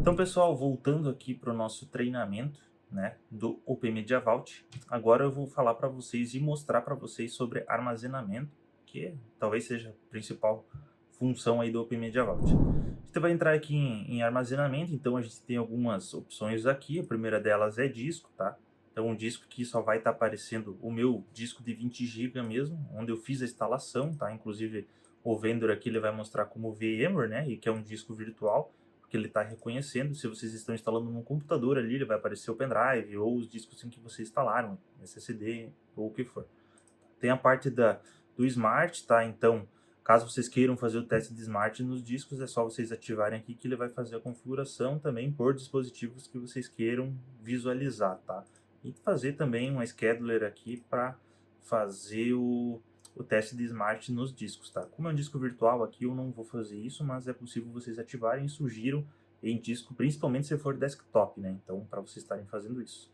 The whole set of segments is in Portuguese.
Então, pessoal, voltando aqui para o nosso treinamento, né, do Open Media Vault, agora eu vou falar para vocês e mostrar para vocês sobre armazenamento, que talvez seja a principal função aí do Open Media Vault. A gente vai entrar aqui em armazenamento, então a gente tem algumas opções aqui. A primeira delas é disco, tá? Então, um disco que só vai estar aparecendo o meu disco de 20 GB mesmo, onde eu fiz a instalação, tá? Inclusive, o vendor aqui ele vai mostrar como VMware, né, e que é um disco virtual, que ele está reconhecendo. Se vocês estão instalando no computador ali, ele vai aparecer o pendrive ou os discos em que vocês instalaram, SSD ou o que for. Tem a parte do Smart, tá? Então, caso vocês queiram fazer o teste de Smart nos discos, é só vocês ativarem aqui que ele vai fazer a configuração também por dispositivos que vocês queiram visualizar, tá? E fazer também um scheduler aqui para fazer o teste de Smart nos discos, tá? Como é um disco virtual aqui, eu não vou fazer isso, mas é possível vocês ativarem e sugiro em disco, principalmente se for desktop, né? Então, para vocês estarem fazendo isso.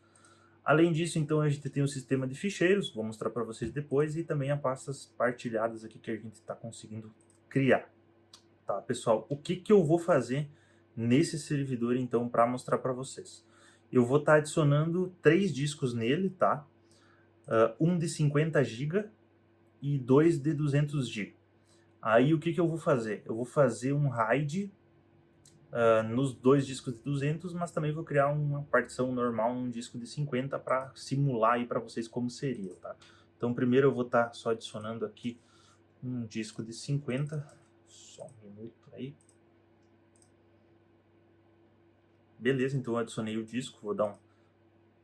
Além disso, então, a gente tem o sistema de ficheiros, vou mostrar para vocês depois, e também as pastas partilhadas aqui que a gente está conseguindo criar. Tá, pessoal, o que eu vou fazer nesse servidor, então, para mostrar para vocês? Eu vou estar adicionando 3 discos nele, tá? Um de 50 GB e 2 de 200 GB. Aí, o que eu vou fazer? Eu vou fazer um RAID nos 2 discos de 200, mas também vou criar uma partição normal num disco de 50 para simular aí para vocês como seria, tá? Então primeiro eu vou estar só adicionando aqui um disco de 50, só um minuto aí. Beleza, então eu adicionei o disco, vou dar um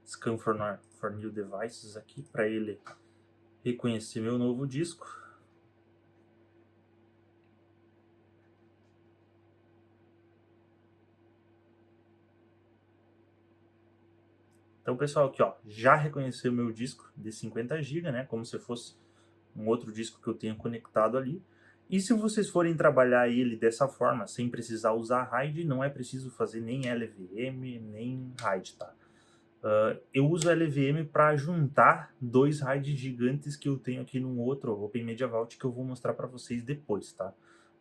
scan for new devices aqui para ele reconhecer meu novo disco. Então, pessoal, aqui ó, já reconheceu meu disco de 50 GB, né, como se fosse um outro disco que eu tenho conectado ali. E se vocês forem trabalhar ele dessa forma, sem precisar usar RAID, não é preciso fazer nem LVM, nem RAID, tá? Eu uso LVM para juntar 2 RAIDs gigantes que eu tenho aqui num outro Open Media Vault que eu vou mostrar para vocês depois, tá?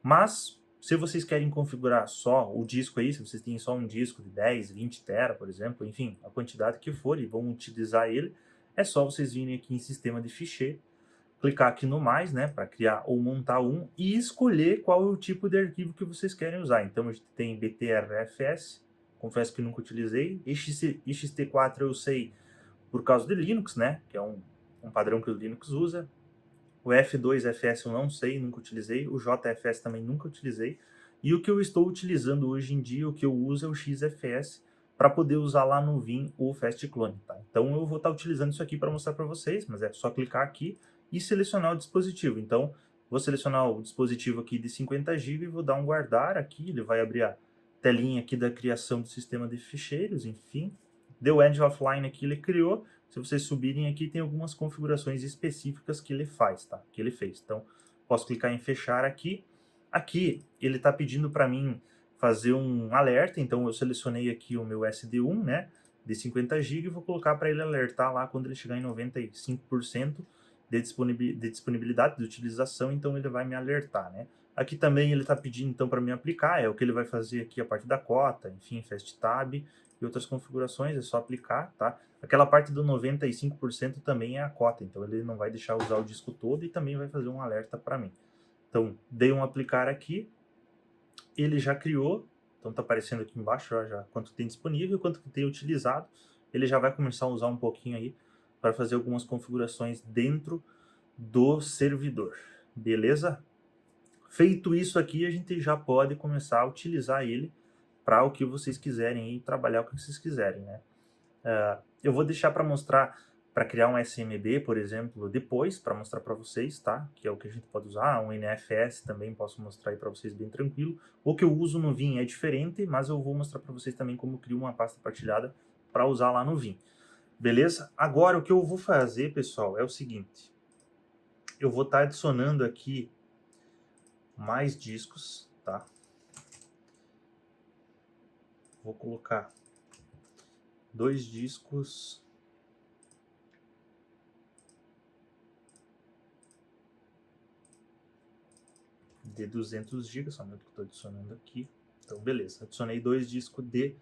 Mas, se vocês querem configurar só o disco aí, se vocês têm só um disco de 10, 20 tera, por exemplo, enfim, a quantidade que for e vão utilizar ele, é só vocês virem aqui em sistema de ficheiro, clicar aqui no mais, né, para criar ou montar um e escolher qual é o tipo de arquivo que vocês querem usar. Então a gente tem BTRFS, confesso que nunca utilizei, ext4 eu sei por causa de Linux, né, que é um padrão que o Linux usa. O F2FS eu não sei, nunca utilizei, o JFS também nunca utilizei. E o que eu estou utilizando hoje em dia, o que eu uso é o XFS, para poder usar lá no Vim o Fast Clone, tá? Então eu vou estar utilizando isso aqui para mostrar para vocês, mas é só clicar aqui e selecionar o dispositivo. Então, vou selecionar o dispositivo aqui de 50 GB e vou dar um guardar aqui, ele vai abrir a telinha aqui da criação do sistema de ficheiros, enfim. Deu Edge Offline aqui, ele criou. Se vocês subirem aqui, tem algumas configurações específicas que ele faz, tá? Que ele fez. Então, posso clicar em fechar aqui. Aqui, ele está pedindo para mim fazer um alerta, então eu selecionei aqui o meu SD1, né, de 50 GB e vou colocar para ele alertar lá quando ele chegar em 95% de disponibilidade, de utilização, então ele vai me alertar, né. Aqui também ele está pedindo então para me aplicar, é o que ele vai fazer aqui a parte da cota, enfim, Fast Tab e outras configurações, é só aplicar, tá? Aquela parte do 95% também é a cota, então ele não vai deixar usar o disco todo e também vai fazer um alerta para mim. Então, dei um aplicar aqui, ele já criou, então está aparecendo aqui embaixo já quanto tem disponível, quanto que tem utilizado, ele já vai começar a usar um pouquinho aí para fazer algumas configurações dentro do servidor, beleza? Feito isso aqui, a gente já pode começar a utilizar ele para o que vocês quiserem e trabalhar o que vocês quiserem, né? Eu vou deixar para mostrar, para criar um SMB, por exemplo, depois, para mostrar para vocês, tá? Que é o que a gente pode usar, um NFS também posso mostrar aí para vocês bem tranquilo. O que eu uso no Vim é diferente, mas eu vou mostrar para vocês também como crio uma pasta partilhada para usar lá no Vim. Beleza? Agora, o que eu vou fazer, pessoal, é o seguinte. Eu vou estar adicionando aqui mais discos, tá? Vou colocar 2 discos de 200 GB, só um momento que eu estou adicionando aqui, Então, beleza. Adicionei 2 discos de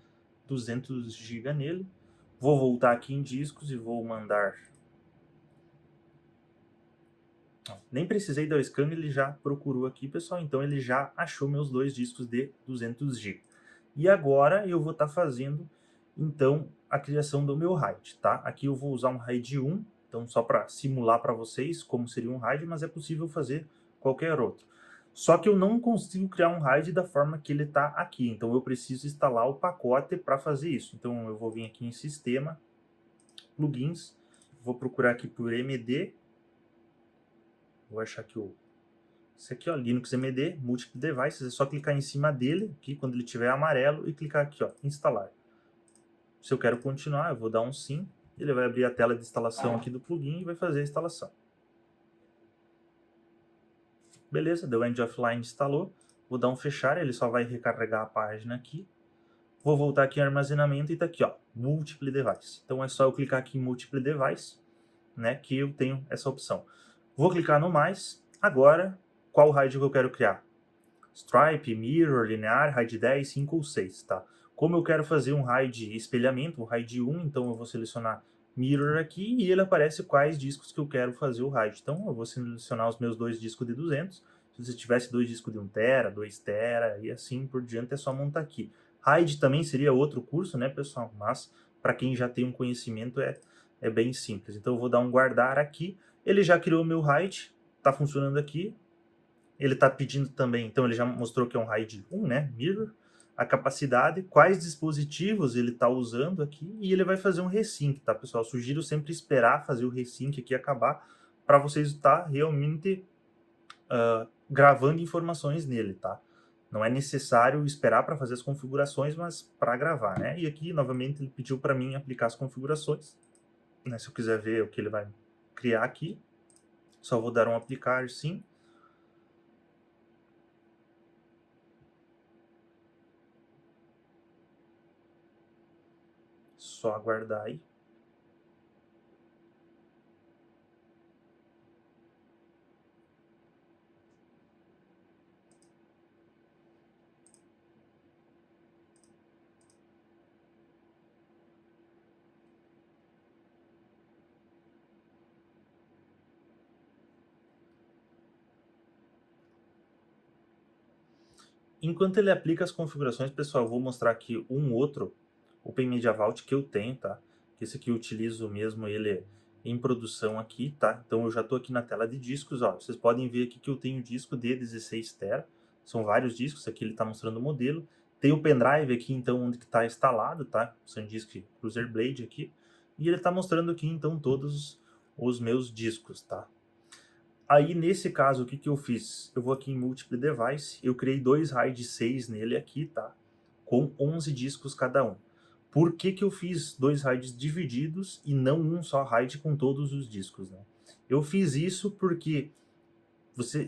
200 GB nele. Vou voltar aqui em discos e vou mandar... Nem precisei dar o scan, ele já procurou aqui, pessoal. Então, ele já achou meus 2 discos de 200 GB. E agora eu vou estar fazendo, então, a criação do meu RAID, tá? Aqui eu vou usar um RAID 1, então só para simular para vocês como seria um RAID, mas é possível fazer qualquer outro. Só que eu não consigo criar um RAID da forma que ele está aqui, então eu preciso instalar o pacote para fazer isso. Então eu vou vir aqui em Sistema, Plugins, vou procurar aqui por MD, vou achar aqui esse aqui, ó, Linux MD, Multiple Devices, é só clicar em cima dele, aqui quando ele estiver amarelo, e clicar aqui, ó, Instalar. Se eu quero continuar, eu vou dar um sim, ele vai abrir a tela de instalação aqui do plugin e vai fazer a instalação. Beleza, deu End Offline, instalou. Vou dar um fechar, ele só vai recarregar a página aqui. Vou voltar aqui em armazenamento e tá aqui, ó, Multiple Device. Então é só eu clicar aqui em Multiple Device, né, que eu tenho essa opção. Vou clicar no mais. Agora, qual RAID que eu quero criar? Stripe, Mirror, Linear, RAID 10, 5 ou 6, tá? Como eu quero fazer um RAID espelhamento, o RAID 1, então eu vou selecionar Mirror aqui e ele aparece quais discos que eu quero fazer o RAID. Então eu vou selecionar os meus 2 discos de 200. Se você tivesse 2 discos de 1 TB, 2 TB e assim por diante, é só montar aqui. RAID também seria outro curso, né, pessoal? Mas para quem já tem um conhecimento é bem simples. Então eu vou dar um guardar aqui. Ele já criou o meu RAID, está funcionando aqui. Ele está pedindo também, então ele já mostrou que é um RAID 1, né, Mirror, a capacidade, quais dispositivos ele está usando aqui, e ele vai fazer um resync, tá, pessoal? Sugiro sempre esperar fazer o resync aqui acabar, para vocês estar realmente gravando informações nele, tá? Não é necessário esperar para fazer as configurações, mas para gravar, né? E aqui, novamente, ele pediu para mim aplicar as configurações, né? Se eu quiser ver o que ele vai criar aqui, só vou dar um aplicar, sim. Só aguardar aí. Enquanto ele aplica as configurações, pessoal, eu vou mostrar aqui um outro Open Media Vault que eu tenho, tá? Que esse aqui eu utilizo mesmo ele em produção aqui, tá? Então eu já estou aqui na tela de discos, ó. Vocês podem ver aqui que eu tenho disco de 16 TB. São vários discos, aqui ele está mostrando o modelo. Tem o pendrive aqui, então, onde está instalado, tá? O SanDisk Cruiser Blade aqui. E ele está mostrando aqui, então, todos os meus discos, tá? Aí, nesse caso, o que eu fiz? Eu vou aqui em Multiple Device, eu criei 2 RAID 6 nele aqui, tá? Com 11 discos cada um. Por que eu fiz 2 RAIDs divididos e não um só RAID com todos os discos, né? Eu fiz isso porque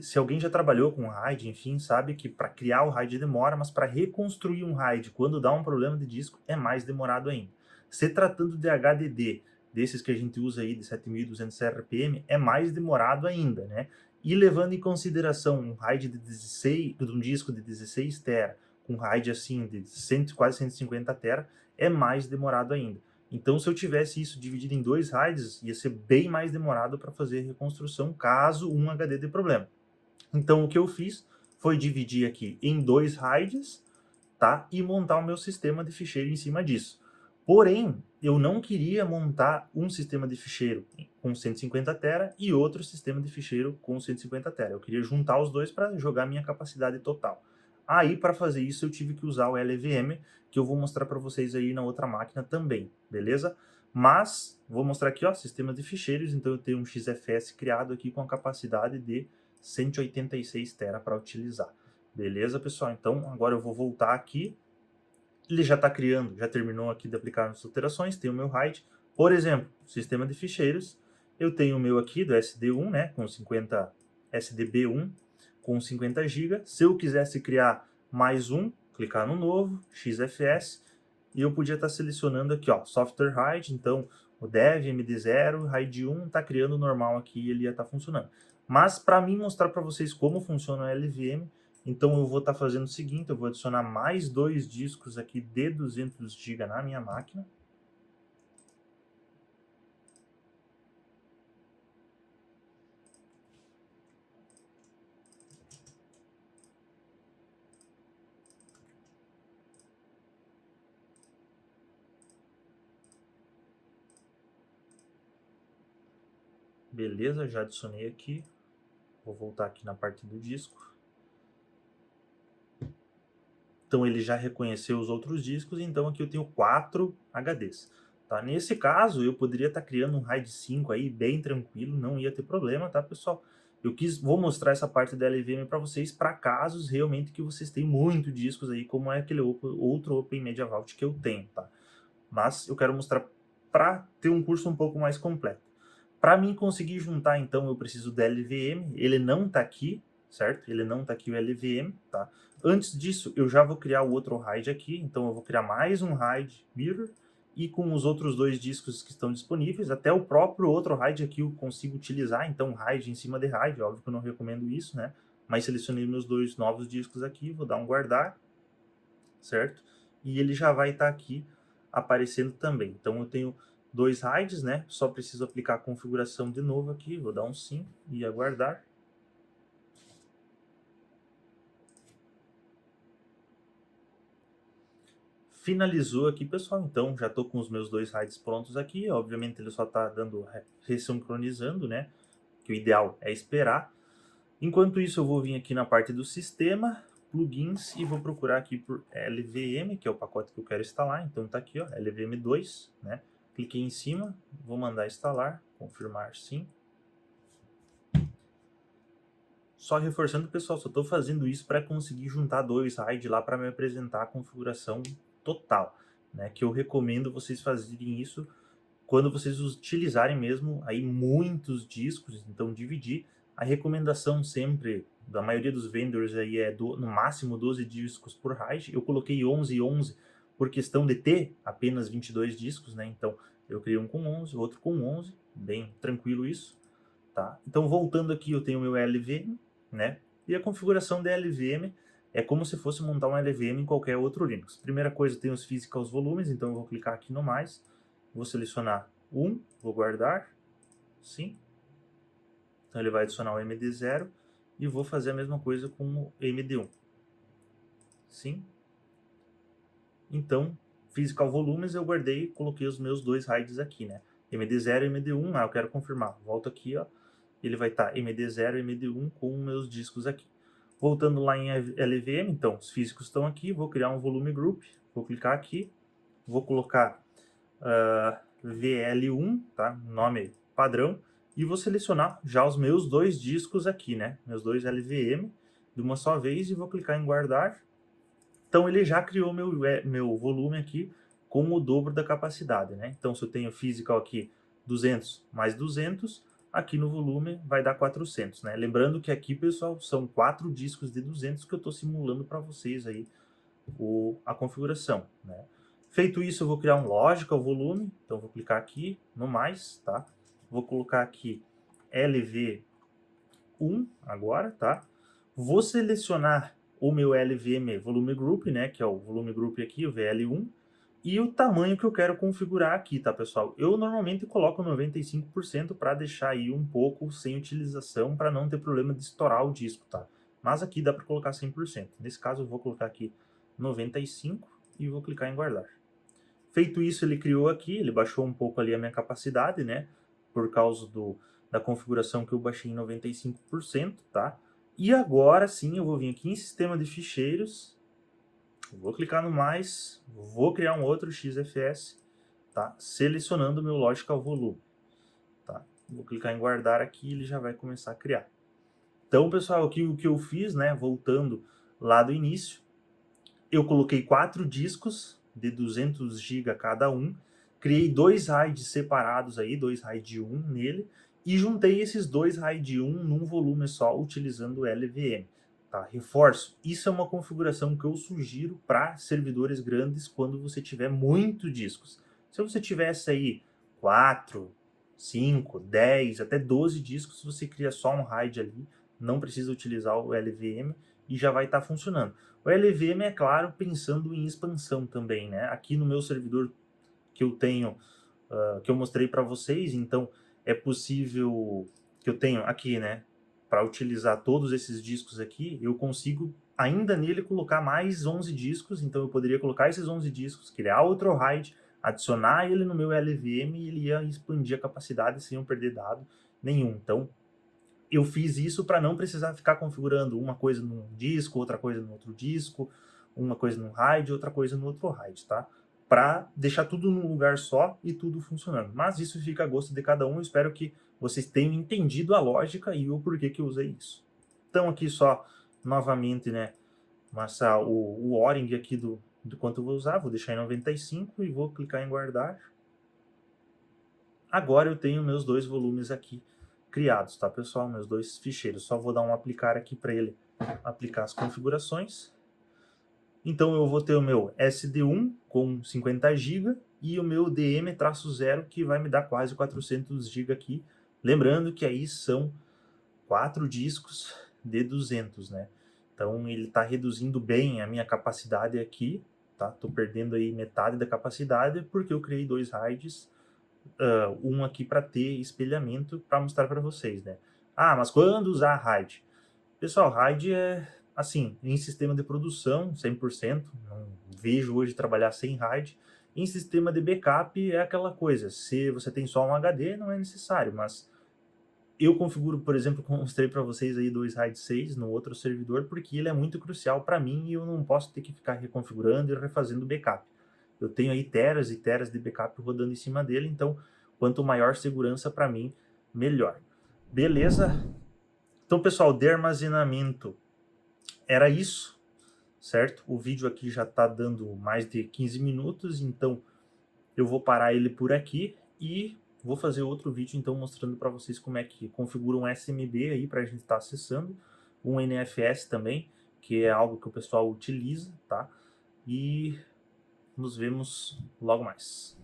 se alguém já trabalhou com RAID, enfim, sabe que para criar o RAID demora, mas para reconstruir um RAID quando dá um problema de disco é mais demorado ainda. Se tratando de HDD, desses que a gente usa aí de 7.200 RPM, é mais demorado ainda, né? E levando em consideração um RAID de 16, um disco de 16 TB, com RAID assim de quase 150 TB, é mais demorado ainda. Então, se eu tivesse isso dividido em 2 RAIDs, ia ser bem mais demorado para fazer a reconstrução, caso um HD dê problema. Então, o que eu fiz foi dividir aqui em 2 RAIDs, tá? E montar o meu sistema de ficheiro em cima disso. Porém, eu não queria montar um sistema de ficheiro com 150 TB e outro sistema de ficheiro com 150 TB. Eu queria juntar os dois para jogar minha capacidade total. Aí, para fazer isso, eu tive que usar o LVM, que eu vou mostrar para vocês aí na outra máquina também, beleza? Mas, vou mostrar aqui, ó, sistema de ficheiros, então eu tenho um XFS criado aqui com a capacidade de 186 TB para utilizar. Beleza, pessoal? Então, agora eu vou voltar aqui. Ele já está criando, já terminou aqui de aplicar as alterações, tem o meu RAID. Por exemplo, sistema de ficheiros, eu tenho o meu aqui do SD1, né, com 50, SDB1, com 50 GB. Se eu quisesse criar mais um, clicar no novo, XFS, e eu podia estar selecionando aqui, ó, Software RAID, então o Dev, MD0, RAID 1 está criando normal aqui e ele ia estar funcionando. Mas para mim mostrar para vocês como funciona o LVM, Então eu vou estar fazendo o seguinte, eu vou adicionar mais 2 discos aqui de 200 GB na minha máquina. Beleza, já adicionei aqui. Vou voltar aqui na parte do disco. Então ele já reconheceu os outros discos, então aqui eu tenho 4 HDs. Tá? Nesse caso, eu poderia estar criando um RAID 5 aí bem tranquilo, não ia ter problema, tá, pessoal? Vou mostrar essa parte da LVM para vocês, para casos realmente que vocês têm muito discos aí, como é aquele outro Open Media Vault que eu tenho, tá? Mas eu quero mostrar para ter um curso um pouco mais completo. Para mim conseguir juntar, então, eu preciso da LVM, ele não está aqui, certo? Ele não está aqui o LVM, tá? Antes disso, eu já vou criar o outro RAID aqui, então eu vou criar mais um RAID Mirror, e com os outros 2 discos que estão disponíveis, até o próprio outro RAID aqui eu consigo utilizar, então RAID em cima de RAID, óbvio que eu não recomendo isso, né? Mas selecionei meus 2 novos discos aqui, vou dar um guardar, certo? E ele já vai estar aqui aparecendo também. Então eu tenho 2 RAIDs, né? Só preciso aplicar a configuração de novo aqui, vou dar um sim e aguardar. Finalizou aqui, pessoal, então já estou com os meus 2 RAIDs prontos aqui, obviamente ele só está dando ressincronizando, né? Que o ideal é esperar. Enquanto isso eu vou vir aqui na parte do sistema, plugins, e vou procurar aqui por LVM, que é o pacote que eu quero instalar, então tá aqui, ó, LVM2, né? Cliquei em cima, vou mandar instalar, confirmar sim. Só reforçando, pessoal, só estou fazendo isso para conseguir juntar 2 RAID lá para me apresentar a configuração total, né? Que eu recomendo vocês fazerem isso quando vocês utilizarem mesmo aí muitos discos, então dividir. A recomendação sempre da maioria dos vendors aí é no máximo 12 discos por RAID. Eu coloquei 11 e 11 por questão de ter apenas 22 discos, né? Então eu criei um com 11, outro com 11, bem tranquilo isso, tá? Então voltando aqui eu tenho o meu LVM, né? E a configuração da LVM é como se fosse montar uma LVM em qualquer outro Linux. Primeira coisa, tem os physical volumes, então eu vou clicar aqui no mais, vou selecionar 1, vou guardar, sim. Então ele vai adicionar o MD0 e vou fazer a mesma coisa com o MD1, sim. Então, physical volumes eu guardei e coloquei os meus 2 RAIDs aqui, né? MD0 e MD1, eu quero confirmar. Volto aqui, ó. Ele vai estar MD0 e MD1 com meus discos aqui. Voltando lá em LVM, então, os físicos estão aqui, vou criar um volume group, vou clicar aqui, vou colocar VL1, tá? Nome padrão, e vou selecionar já os meus 2 discos aqui, né? Meus 2 LVM de uma só vez e vou clicar em guardar. Então ele já criou meu volume aqui com o dobro da capacidade, né? Então se eu tenho physical aqui 200 mais 200, aqui no volume vai dar 400, né? Lembrando que aqui, pessoal, são 4 discos de 200 que eu estou simulando para vocês aí a configuração, né? Feito isso, eu vou criar um logical volume, então vou clicar aqui no mais, tá? Vou colocar aqui LV1 agora, tá? Vou selecionar o meu LVM volume group, né, que é o volume group aqui, o VL1, e o tamanho que eu quero configurar aqui, tá, pessoal? Eu normalmente coloco 95% para deixar aí um pouco sem utilização, para não ter problema de estourar o disco, tá? Mas aqui dá para colocar 100%. Nesse caso eu vou colocar aqui 95% e vou clicar em guardar. Feito isso, ele criou aqui, ele baixou um pouco ali a minha capacidade, né? Por causa da configuração que eu baixei em 95%, tá? E agora sim eu vou vir aqui em sistema de ficheiros, vou clicar no mais, vou criar um outro XFS, tá? Selecionando o meu logical volume, tá? Vou clicar em guardar aqui e ele já vai começar a criar. Então, pessoal, aqui o que eu fiz, né? Voltando lá do início, eu coloquei 4 discos de 200 GB cada um, criei 2 RAIDs separados aí, 2 RAID 1 nele, e juntei esses 2 RAID 1 num volume só, utilizando o LVM. Tá? Reforço, isso é uma configuração que eu sugiro para servidores grandes quando você tiver muito discos. Se você tivesse aí 4, 5, 10, até 12 discos, você cria só um RAID ali, não precisa utilizar o LVM, e já vai estar funcionando. O LVM, é claro, pensando em expansão também, né? Aqui no meu servidor que eu tenho, que eu mostrei para vocês, então é possível que eu tenho aqui, né? Para utilizar todos esses discos aqui, eu consigo ainda nele colocar mais 11 discos, então eu poderia colocar esses 11 discos, criar outro RAID, adicionar ele no meu LVM e ele ia expandir a capacidade sem eu perder dado nenhum. Então, eu fiz isso para não precisar ficar configurando uma coisa num disco, outra coisa no outro disco, uma coisa num RAID, outra coisa no outro RAID, tá? Para deixar tudo num lugar só e tudo funcionando. Mas isso fica a gosto de cada um. Eu espero que vocês tenham entendido a lógica e o porquê que eu usei isso. Então aqui só, novamente, né, mostrar o ORing aqui do quanto eu vou usar. Vou deixar em 95 e vou clicar em guardar. Agora eu tenho meus dois volumes aqui criados, tá, pessoal? Meus dois ficheiros. Só vou dar um aplicar aqui para ele aplicar as configurações. Então eu vou ter o meu SD1 com 50 GB e o meu DM-0 que vai me dar quase 400 GB aqui. Lembrando que aí são 4 discos de 200, né? Então ele está reduzindo bem a minha capacidade aqui, tá? Tô perdendo aí metade da capacidade porque eu criei dois RAIDs, um aqui para ter espelhamento para mostrar para vocês, né? Ah, mas quando usar RAID? Pessoal, RAID é assim, em sistema de produção, 100%, não vejo hoje trabalhar sem RAID. Em sistema de backup é aquela coisa, se você tem só um HD não é necessário, mas eu configuro, por exemplo, como mostrei para vocês aí, dois RAID 6 no outro servidor, porque ele é muito crucial para mim e eu não posso ter que ficar reconfigurando e refazendo backup. Eu tenho aí teras e teras de backup rodando em cima dele, então quanto maior segurança para mim, melhor. Beleza? Então, pessoal, de armazenamento era isso, certo? O vídeo aqui já está dando mais de 15 minutos, então eu vou parar ele por aqui e vou fazer outro vídeo então mostrando para vocês como é que configura um SMB aí para a gente estar acessando, um NFS também, que é algo que o pessoal utiliza, tá? E nos vemos logo mais.